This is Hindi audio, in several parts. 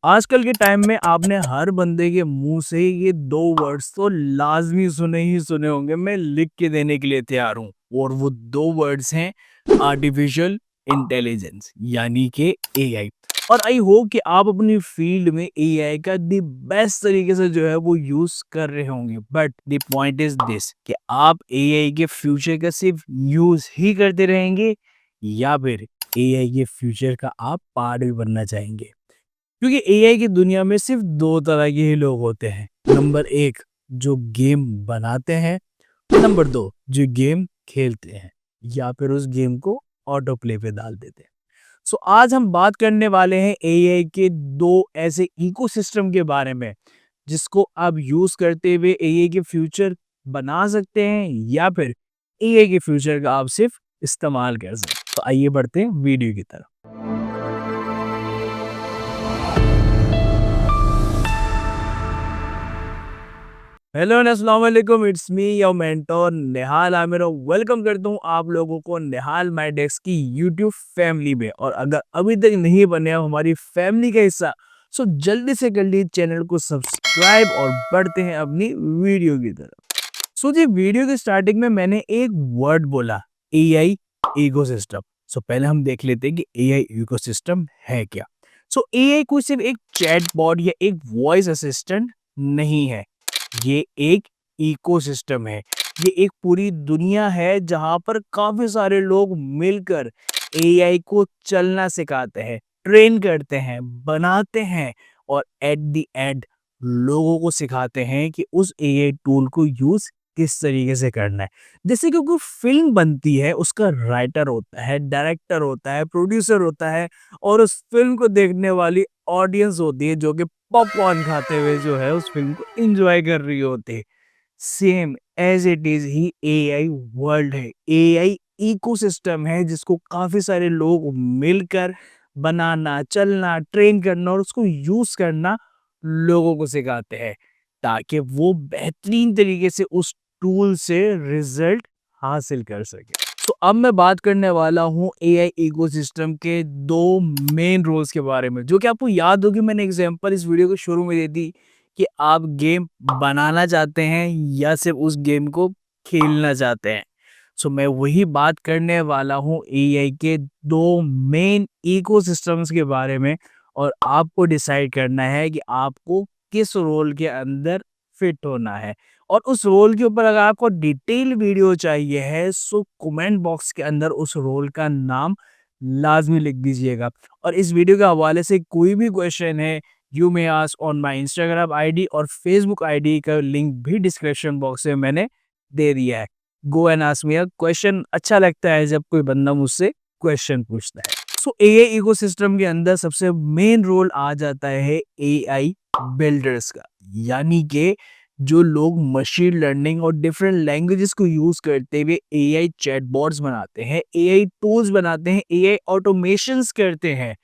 आजकल के टाइम में आपने हर बंदे के मुंह से ये दो वर्ड्स तो लाजमी सुने ही सुने होंगे। मैं लिख के देने के लिए तैयार हूँ और वो दो वर्ड्स हैं आर्टिफिशियल इंटेलिजेंस यानी कि एआई। और आई होप कि आप अपनी फील्ड में एआई का द बेस्ट तरीके से जो है वो यूज कर रहे होंगे। But the point is this कि आप एआई के फ्यूचर का सिर्फ यूज ही करते रहेंगे या फिर एआई के फ्यूचर का आप पार्ट भी बनना चाहेंगे। क्योंकि एआई की दुनिया में सिर्फ दो तरह के ही लोग होते हैं। नंबर एक, जो गेम बनाते हैं। नंबर दो, जो गेम खेलते हैं या फिर उस गेम को ऑटो प्ले पे डाल देते हैं। सो आज हम बात करने वाले हैं एआई के दो ऐसे इकोसिस्टम के बारे में जिसको आप यूज करते हुए एआई के फ्यूचर बना सकते हैं या फिर एआई के फ्यूचर का आप सिर्फ इस्तेमाल कर सकते हैं। तो आइए बढ़ते हैं वीडियो की तरफ। हेलो एंड अस्सलाम वालेकुम, it's me your mentor Nihal Aamir. Welcome करता हूँ आप लोगों को निहाल माई डेस्क की यूट्यूब फैमिली में। और अगर अभी तक नहीं बने हो हमारी फैमिली का हिस्सा, सो जल्दी से कर लीजिए चैनल को सब्सक्राइब और बढ़ते हैं अपनी वीडियो की तरफ। सो जी, वीडियो के स्टार्टिंग में मैंने एक वर्ड बोला, एआई इकोसिस्टम। सो पहले हम देख लेते हैं कि एआई इकोसिस्टम है क्या। सो एआई कोई सिर्फ एक चैटबॉट या एक वॉइस असिस्टेंट नहीं है, ये एक इकोसिस्टम है। ये एक पूरी दुनिया है जहां पर काफी सारे लोग मिलकर एआई को चलना सिखाते हैं, ट्रेन करते हैं, बनाते हैं और एट द एंड लोगों को सिखाते हैं कि उस एआई टूल को यूज किस तरीके से करना है। जैसे कि कोई फिल्म बनती है, उसका राइटर होता है, डायरेक्टर होता है, प्रोड्यूसर होता है और उस फिल्म को देखने वाली ऑडियंस होती है जो कि पॉपकॉर्न खाते हुए जो है उस फिल्म को एंजॉय कर रही होती है। सेम एज इट इज ही एआई वर्ल्ड है, एआई इकोसिस्टम है जिसको काफी सारे लोग मिलकर बनाना, चलना, ट्रेन करना और उसको यूज करना लोगों को सिखाते हैं ताकि वो बेहतरीन तरीके से उस टूल से रिजल्ट हासिल कर सके। तो अब मैं बात करने वाला हूँ एआई इकोसिस्टम के दो मेन रोल्स के बारे में, जो कि आपको याद होगी मैंने एग्जांपल इस वीडियो के शुरू में दे दी कि आप गेम बनाना चाहते हैं या सिर्फ उस गेम को खेलना चाहते हैं। सो मैं वही बात करने वाला हूँ एआई के दो मेन इकोसिस्टम्स के बारे में। और आपको डिसाइड करना है कि आपको किस रोल के अंदर फिट होना है। और उस रोल के ऊपर अगर आपको डिटेल वीडियो चाहिए है, सो कमेंट बॉक्स के अंदर उस रोल का नाम लाजमी लिख दीजिएगा। और इस वीडियो के हवाले से कोई भी क्वेश्चन है, you may ask on my Instagram ID और फेसबुक आईडी का लिंक भी डिस्क्रिप्शन बॉक्स में मैंने दे दिया है। Go and ask me a question. अच्छा लगता है जब कोई बंदा मुझसे क्वेश्चन पूछता है। सो एआई इकोसिस्टम के अंदर सबसे मेन रोल आ जाता है एआई बिल्डर्स का, यानी कि जो लोग मशीन लर्निंग और डिफरेंट लैंग्वेजेस को यूज करते हुए एआई चैटबॉट्स बनाते हैं, एआई टूल्स बनाते हैं, एआई ऑटोमेशंस करते हैं,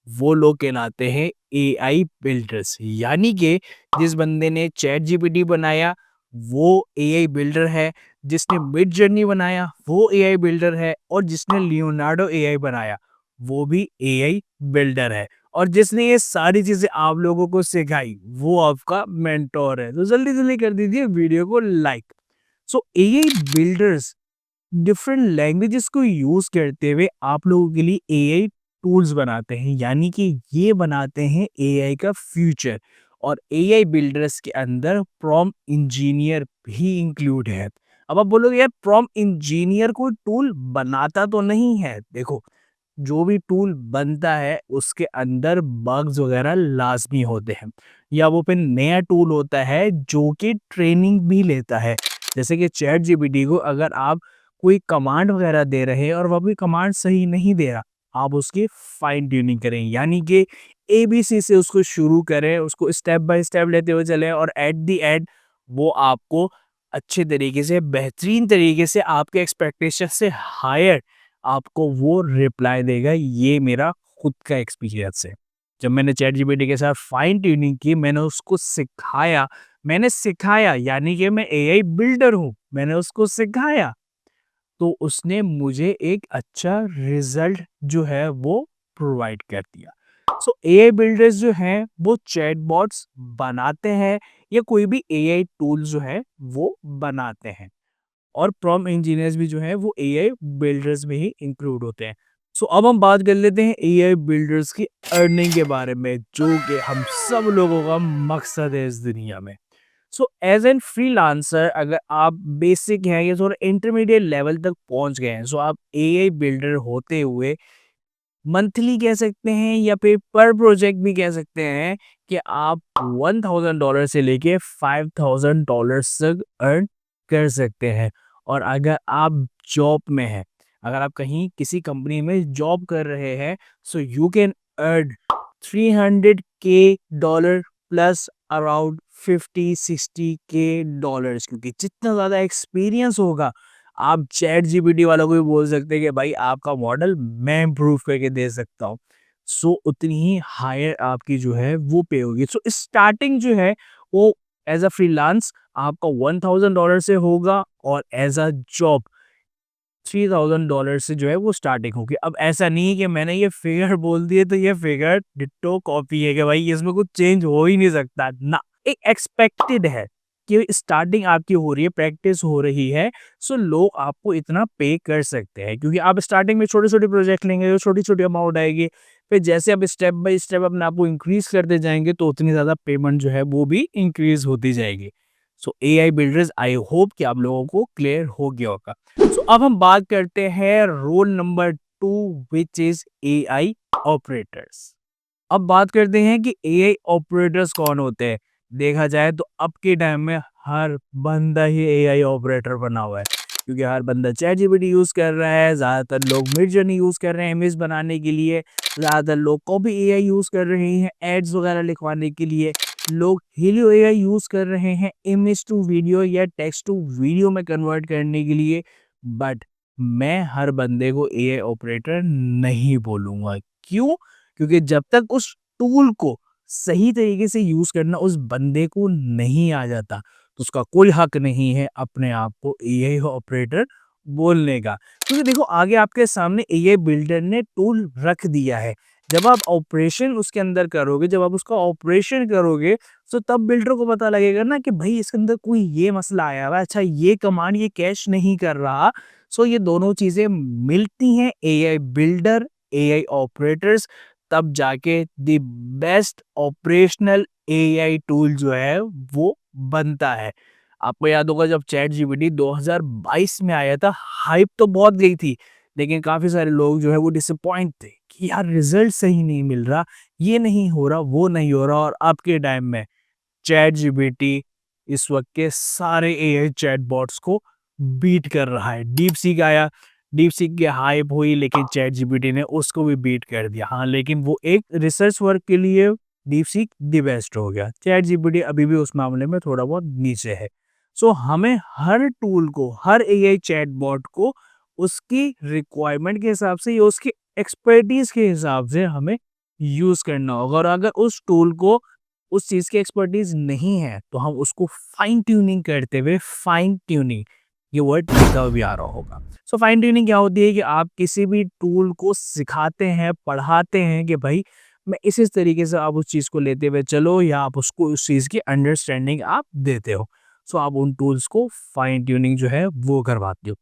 वो लोग कहलाते हैं एआई बिल्डर्स। यानी कि जिस बंदे ने चैट जीपीटी बनाया वो एआई बिल्डर है, जिसने मिड जर्नी बनाया वो एआई बिल्डर है और जिसने लियोनार्डो एआई बनाया वो भी एआई बिल्डर है। और जिसने ये सारी चीजें आप लोगों को सिखाई वो आपका मेंटोर है। तो जल्दी जल्दी कर दीजिए वीडियो को लाइक। सो एआई बिल्डर्स डिफरेंट लैंग्वेजेस को यूज करते हुए आप लोगों के लिए एआई टूल्स बनाते हैं, यानी कि ये बनाते हैं एआई का फ्यूचर। और एआई बिल्डर्स के अंदर प्रॉम्प्ट इंजीनियर भी इंक्लूड है। अब आप बोलोगे यार प्रॉम्प्ट इंजीनियर कोई टूल बनाता तो नहीं है। देखो, जो भी टूल बनता है उसके अंदर बग्स वगैरह लाजमी होते हैं, या वो फिर नया टूल होता है जो कि ट्रेनिंग भी लेता है। जैसे कि चैट जीपीटी को अगर आप कोई कमांड वगैरह दे रहे हैं और वह भी कमांड सही नहीं दे रहा, आप उसकी फाइन ट्यूनिंग करें, यानी कि एबीसी से उसको शुरू करें, उसको स्टेप बाय स्टेप लेते हुए चलें और एट द एंड वो आपको अच्छे तरीके से, बेहतरीन तरीके से, आपके एक्सपेक्टेशन से हायर आपको वो रिप्लाई देगा। ये मेरा खुद का एक्सपीरियंस है। जब मैंने चैट जीपीटी के साथ फाइन ट्यूनिंग की, मैंने उसको सिखाया यानी कि मैं एआई बिल्डर हूँ, मैंने उसको सिखाया तो उसने मुझे एक अच्छा रिजल्ट जो है वो प्रोवाइड कर दिया। सो एआई बिल्डर्स जो हैं वो चैटबॉट्स बनाते हैं या कोई भी एआई टूल जो है वो बनाते हैं, और प्रॉम्प्ट इंजीनियर्स भी जो है वो एआई बिल्डर्स में ही इंक्लूड होते हैं। सो अब हम बात कर लेते हैं एआई बिल्डर्स की अर्निंग के बारे में, जो कि हम सब लोगों का मकसद है इस दुनिया में। सो एज एन फ्रीलांसर, अगर आप बेसिक हैं या थोड़ा इंटरमीडिएट लेवल तक पहुंच गए हैं, सो आप एआई बिल्डर होते हुए मंथली कह सकते हैं या फिर पर प्रोजेक्ट भी कह सकते हैं कि आप $1000 से लेके $5000 तक अर्न कर सकते हैं। और अगर आप जॉब में हैं, अगर आप कहीं किसी कंपनी में जॉब कर रहे हैं, so you can earn 300K dollar plus around 50-60K dollars, क्योंकि जितना ज़्यादा एक्सपीरियंस होगा, आप चैट जीपीटी वालों को भी बोल सकते हैं कि भाई आपका मॉडल मैं इम्प्रूव करके दे सकता हूँ। सो उतनी ही हायर आपकी जो है वो पे होगी। सो स्टार्टिंग जो है वो एज अ फ्रीलांस आपका $1000 से होगा, और एज अ जॉब $3000 से जो है वो स्टार्टिंग होगी। अब ऐसा नहीं है कि मैंने ये फिगर बोल दिए तो ये फिगर डिट्टो कॉपी है कि भाई इसमें कुछ चेंज हो ही नहीं सकता ना। एक एक्सपेक्टेड है कि स्टार्टिंग आपकी हो रही है, प्रैक्टिस हो रही है, सो लोग आपको इतना पे कर सकते हैं, क्योंकि आप स्टार्टिंग में छोटे छोटे प्रोजेक्ट लेंगे तो छोटी छोटी अमाउंट आएगी। फिर जैसे आप स्टेप बाय स्टेप अपने आप को इंक्रीज करते जाएंगे तो उतनी ज्यादा पेमेंट जो है वो भी इंक्रीज होती जाएगी। सो एआई बिल्डर्स, आई होप कि आप लोगों को क्लियर हो गया होगा। सो अब हम बात करते हैं roll number 2, which is AI operators. अब बात करते हैं कि एआई ऑपरेटर्स कौन होते हैं। देखा जाए तो अब के टाइम में हर बंदा ही एआई ऑपरेटर बना हुआ है, क्योंकि हर बंदा चैट जीपीटी यूज कर रहा है, ज्यादातर लोग मिड जर्नी यूज कर रहे हैं इमेज बनाने के लिए, ज्यादातर लोग कॉपी एआई यूज कर रहे हैं एड्स वगैरह लिखवाने के लिए, लोग हेलियो एआई यूज कर रहे हैं इमेज टू वीडियो या टेक्स्ट टू वीडियो में कन्वर्ट करने के लिए। बट मैं हर बंदे को एआई ऑपरेटर नहीं बोलूंगा। क्यों? क्योंकि जब तक उस टूल को सही तरीके से यूज करना उस बंदे को नहीं आ जाता, तो उसका कोई हक नहीं है अपने आप को एआई ऑपरेटर बोलने का। क्योंकि देखो, आगे आपके सामने एआई बिल्डर ने टूल रख दिया है। जब आप ऑपरेशन उसके अंदर करोगे, जब आप उसका ऑपरेशन करोगे, तो तब बिल्डर को पता लगेगा ना कि भाई इसके अंदर कोई ये मसला आया हुआ है, अच्छा ये कमांड ये कैश नहीं कर रहा। सो ये दोनों चीजें मिलती हैं, एआई बिल्डर, एआई ऑपरेटर्स, तब जाके the best operational AI tool जो है वो बनता है। आपको याद होगा जब चैट जीपीटी 2022 में आया था, हाइप तो बहुत गई थी, लेकिन काफी सारे लोग जो है वो डिसअपॉइंट थे कि यार रिजल्ट सही नहीं मिल रहा, ये नहीं हो रहा, वो नहीं हो रहा। और अब के टाइम में चैट जीपीटी इस वक्त के सारे एआई चैटबॉट्स को बीट कर रहा है। डीप सीक आया, डीप सीक की हाइप हुई, लेकिन चैट जीपीटी ने उसको भी बीट कर दिया। हाँ, लेकिन वो एक रिसर्च वर्क के लिए डीप सीक दी बेस्ट हो गया। चैट जीपीटी अभी भी उस मामले में थोड़ा बहुत नीचे है। सो हमें हर टूल को, हर एआई चैटबॉट को उसकी रिक्वायरमेंट के हिसाब से या उसकी एक्सपर्टीज के हिसाब से हमें यूज करना होगा। और अगर उस टूल को उस चीज की एक्सपर्टीज नहीं है, तो हम उसको फाइन ट्यूनिंग करते हुए, फाइन ट्यूनिंग ये वर्ड लिखा हुआ भी आ रहा होगा। सो फाइन ट्यूनिंग क्या होती है कि आप किसी भी टूल को सिखाते हैं, पढ़ाते हैं कि भाई मैं इस तरीके से आप उस चीज को लेते हुए चलो, या आप उसको उस चीज की अंडरस्टैंडिंग आप देते हो। सो आप उन टूल्स को फाइन ट्यूनिंग जो है वो करवाते हो।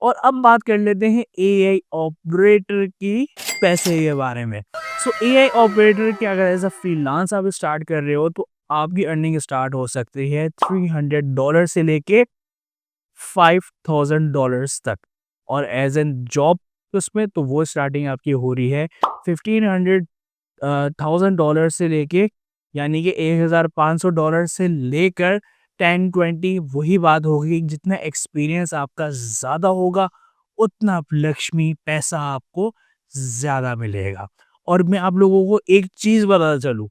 और अब बात कर लेते हैं एआई ऑपरेटर की पैसे के बारे में। सो एआई ऑपरेटर के अगर एज अ फ्रीलांस आप स्टार्ट कर रहे हो, तो आपकी अर्निंग स्टार्ट हो सकती है $300 से लेके $5000 तक। और एज एन जॉब उसमें तो वो स्टार्टिंग आपकी हो रही है 1500 $1000 से लेके, यानी कि $1500 से लेकर 10-20। वही बात होगी, जितना एक्सपीरियंस आपका ज्यादा होगा उतना लक्ष्मी पैसा आपको ज्यादा मिलेगा। और मैं आप लोगों को एक चीज बताता चलूं,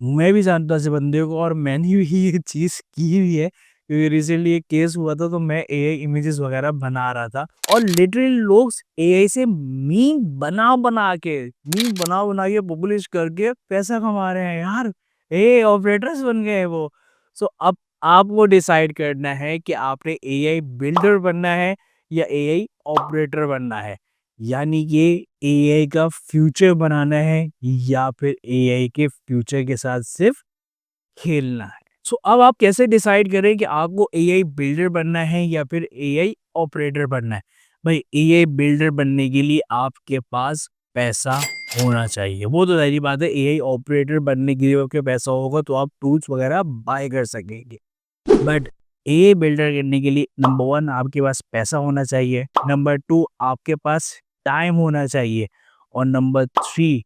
मैं भी जानता हूँ ऐसे बंदे को, और मैंने भी ये चीज की हुई है, क्योंकि रिसेंटली एक केस हुआ था, तो मैं एआई इमेजेस वगैरह बना रहा था, और लिटरली लोग एआई से मीम बना बना के पब्लिश करके पैसा कमा रहे हैं यार। एआई ऑपरेटर्स बन गए हैं वो। सो अब आपको डिसाइड करना है कि आपने एआई बिल्डर बनना है या एआई ऑपरेटर बनना है। यानी कि एआई का फ्यूचर बनाना है या फिर एआई के फ्यूचर के साथ सिर्फ खेलना है। सो अब आप कैसे डिसाइड करें कि आपको एआई बिल्डर बनना है या फिर एआई ऑपरेटर बनना है? भाई एआई बिल्डर बनने के लिए आपके पास पैसा होना चाहिए। वो तो ज़ाहिर बात है, एआई ऑपरेटर बनने के लिए आपके पैसा होगा तो आप टूल्स वगैरह बाय कर सकेंगे। बट एआई बिल्डर करने के लिए नंबर 1 आपके पास पैसा होना चाहिए, नंबर 2 आपके पास टाइम होना चाहिए और नंबर 3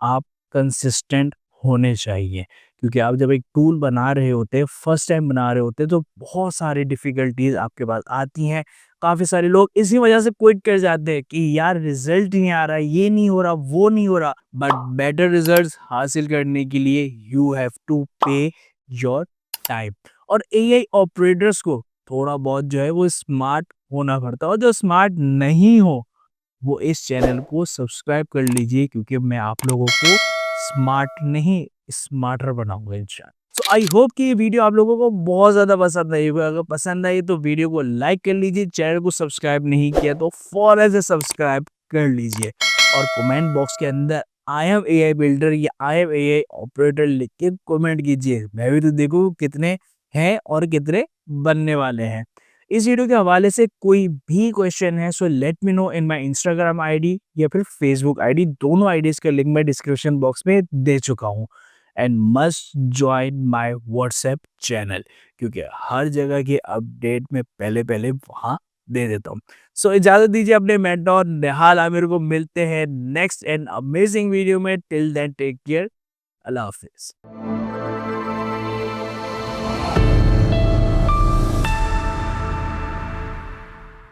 आप कंसिस्टेंट होने चाहिए। क्योंकि आप जब एक टूल बना रहे होते हैं, फर्स्ट टाइम बना रहे होते हैं तो बहुत सारी डिफ़िकल्टीज़ आपके पास आती हैं। काफ़ी सारे लोग इसी वजह से क्विट कर जाते हैं कि यार रिज़ल्ट नहीं आ रहा, ये नहीं हो रहा, वो नहीं हो रहा। बट बेटर रिज़ल्ट्स हासिल करने के लिए यू हैव टू पे योर टाइम। और एआई ऑपरेटर्स को थोड़ा बहुत जो है वो स्मार्ट होना पड़ता है और जो स्मार्ट नहीं हो वो इस चैनल को सब्सक्राइब कर लीजिए, क्योंकि मैं आप लोगों को स्मार्ट नहीं स्मार्टर बनाऊंगा इंशाल्लाह। सो आई होप कि ये वीडियो आप लोगों को बहुत ज़्यादा पसंद आई होगी। अगर पसंद आई तो वीडियो को लाइक कर लीजिए, चैनल को सब्सक्राइब नहीं किया तो फौरन से सब्सक्राइब कर लीजिए और कमेंट बॉक्स के अंदर आई एम एआई बिल्डर या आई एम एआई ऑपरेटर लिख के कमेंट कीजिए। मैं भी तो देखूँ कितने हैं और कितने बनने वाले हैं। इस वीडियो के हवाले से कोई भी क्वेश्चन है so let me know in my Instagram ID या फिर फेसबुक आईडी। दोनों आईडीज का लिंक मैं डिस्क्रिप्शन बॉक्स में दे चुका हूँ। And must join my WhatsApp channel, क्योंकि हर जगह के अपडेट में पहले पहले वहाँ दे देता हूँ। सो इजाज़त दीजिए अपने मेंटोर निहाल आमिर को। मिलते हैं नेक्स्ट एंड अमेजिंग वीडियो में। Till then take care. अल्लाह हाफिज़।